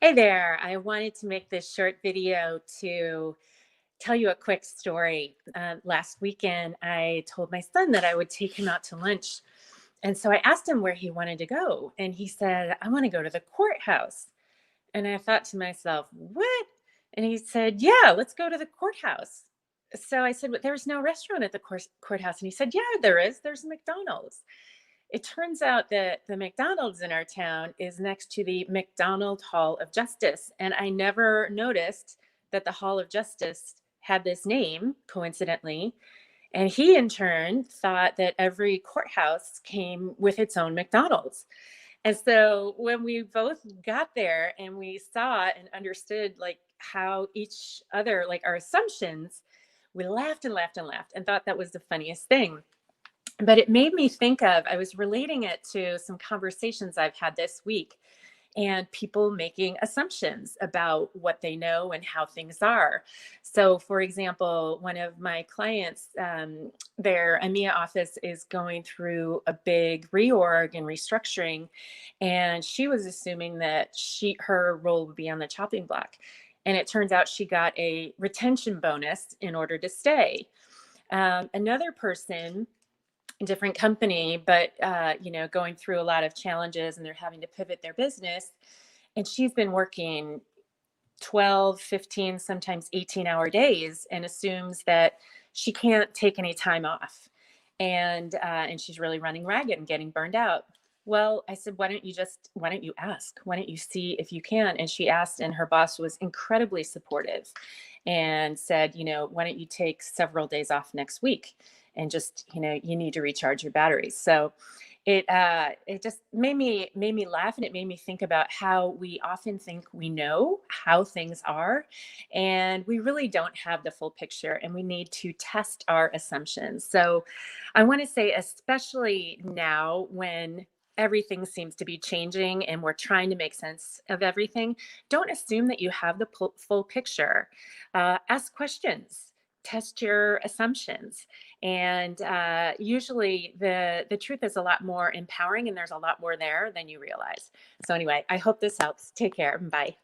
Hey there. I wanted to make this short video to tell you a quick story. Last weekend, I told my son that I would take him out to lunch. And so I asked him where he wanted to go. And he said, I want to go to the courthouse. And I thought to myself, what? And he said, yeah, let's go to the courthouse. So I said, but there's no restaurant at the courthouse. And he said, yeah, there is. There's McDonald's. It turns out that the McDonald's in our town is next to the McDonald Hall of Justice. And I never noticed that the Hall of Justice had this name, coincidentally. And he, in turn, thought that every courthouse came with its own McDonald's. And so when we both got there and we saw and understood like how each other, like our assumptions, we laughed and laughed and laughed and thought that was the funniest thing. But it made me think of, I was relating it to some conversations I've had this week and people making assumptions about what they know and how things are. So, for example, one of my clients, their EMEA office is going through a big reorg and restructuring, and she was assuming that her role would be on the chopping block. And it turns out she got a retention bonus in order to stay. Another person, different company, but going through a lot of challenges and they're having to pivot their business. And she's been working 12, 15, sometimes 18-hour days and assumes that she can't take any time off. And she's really running ragged and getting burned out. Well, I said, why don't you ask? Why don't you see if you can? And she asked, and her boss was incredibly supportive and said, why don't you take several days off next week and just, you need to recharge your batteries. So it just made me laugh, and it made me think about how we often think we know how things are, and we really don't have the full picture, and we need to test our assumptions. So I want to say, especially now when everything seems to be changing and we're trying to make sense of everything, don't assume that you have the full picture. Ask questions, test your assumptions, and usually the truth is a lot more empowering, and there's a lot more there than you realize. So anyway, I hope this helps. Take care. Bye.